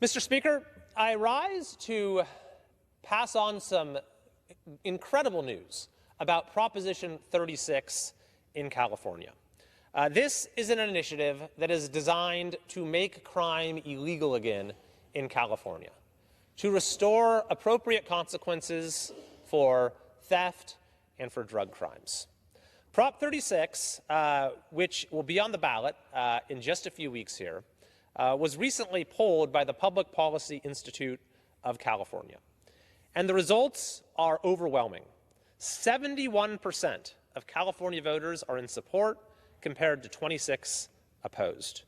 Mr. Speaker, I rise to pass on some incredible news about Proposition 36 in California. This is an initiative that is designed to make crime illegal again in California, to restore appropriate consequences for theft and for drug crimes. Prop 36, which will be on the ballot in just a few weeks here, was recently polled by the Public Policy Institute of California. And the results are overwhelming. 71% of California voters are in support compared to 26% opposed.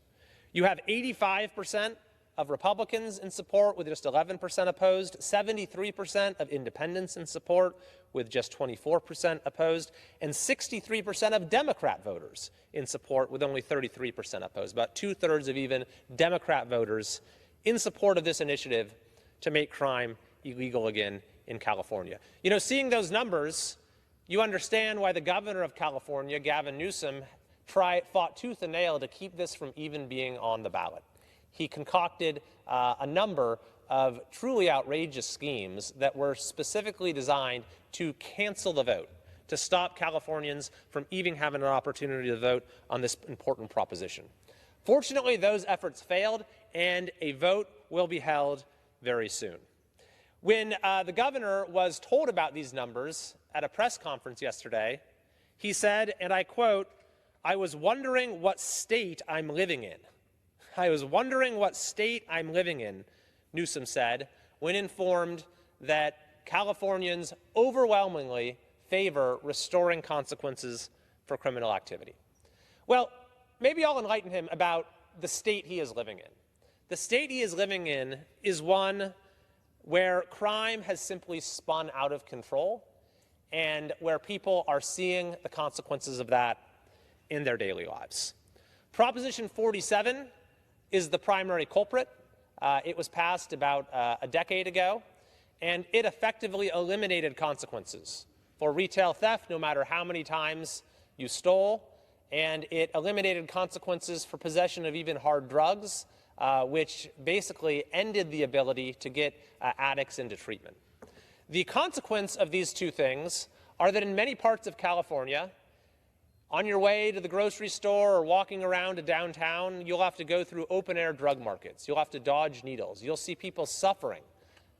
You have 85% of Republicans in support with just 11% opposed, 73% of independents in support with just 24% opposed, and 63% of Democrat voters in support with only 33% opposed. About two-thirds of even Democrat voters in support of this initiative to make crime illegal again in California. You know, seeing those numbers, you understand why the governor of California, Gavin Newsom, fought tooth and nail to keep this from even being on the ballot. He concocted a number of truly outrageous schemes that were specifically designed to cancel the vote, to stop Californians from even having an opportunity to vote on this important proposition. Fortunately, those efforts failed, and a vote will be held very soon. When the governor was told about these numbers at a press conference yesterday, he said, and I quote, "I was wondering what state I'm living in." I was wondering what state I'm living in, Newsom said, when informed that Californians overwhelmingly favor restoring consequences for criminal activity. Well, maybe I'll enlighten him about the state he is living in. The state he is living in is one where crime has simply spun out of control and where people are seeing the consequences of that in their daily lives. Proposition 47 is the primary culprit. It was passed about a decade ago, and it effectively eliminated consequences for retail theft, no matter how many times you stole, and it eliminated consequences for possession of even hard drugs, which basically ended the ability to get addicts into treatment. The consequence of these two things are that in many parts of California, on your way to the grocery store or walking around to downtown, you'll have to go through open-air drug markets. You'll have to dodge needles. You'll see people suffering,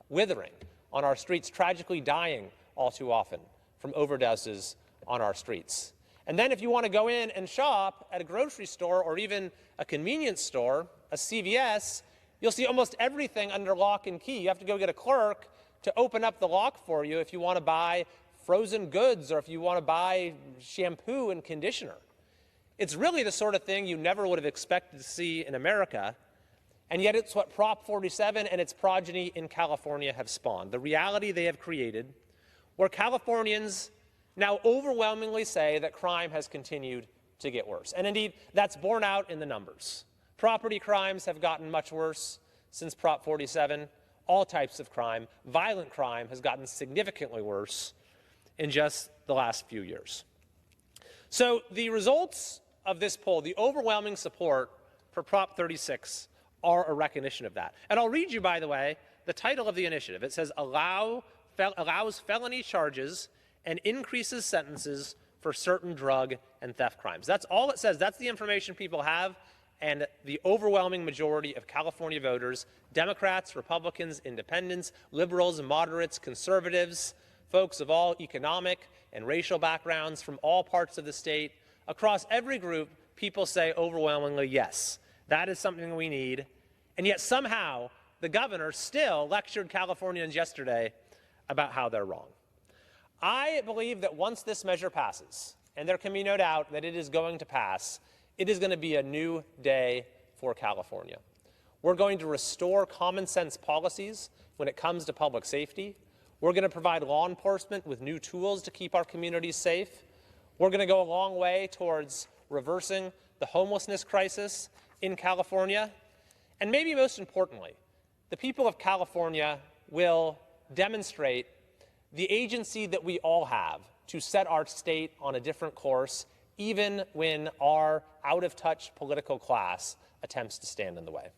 withering on our streets, tragically dying all too often from overdoses on our streets. And then if you want to go in and shop at a grocery store or even a convenience store, a CVS, you'll see almost everything under lock and key. You have to go get a clerk to open up the lock for you if you want to buy frozen goods or if you want to buy shampoo and conditioner. It's really the sort of thing you never would have expected to see in America, and yet it's what Prop 47 and its progeny in California have spawned, the reality they have created, where Californians now overwhelmingly say that crime has continued to get worse. And indeed, that's borne out in the numbers. Property crimes have gotten much worse since Prop 47. All types of crime, violent crime, has gotten significantly worse in just the last few years. So the results of this poll, the overwhelming support for Prop 36, are a recognition of that. And I'll read you, by the way, the title of the initiative. It says, allows felony charges and increases sentences for certain drug and theft crimes. That's all it says. That's the information people have. And the overwhelming majority of California voters, Democrats, Republicans, independents, liberals, moderates, conservatives, folks of all economic and racial backgrounds from all parts of the state, across every group, people say overwhelmingly, yes, that is something we need. And yet somehow the governor still lectured Californians yesterday about how they're wrong. I believe that once this measure passes, and there can be no doubt that it is going to pass, it is going to be a new day for California. We're going to restore common sense policies when it comes to public safety. We're going to provide law enforcement with new tools to keep our communities safe. We're going to go a long way towards reversing the homelessness crisis in California. And maybe most importantly, the people of California will demonstrate the agency that we all have to set our state on a different course, even when our out-of-touch political class attempts to stand in the way.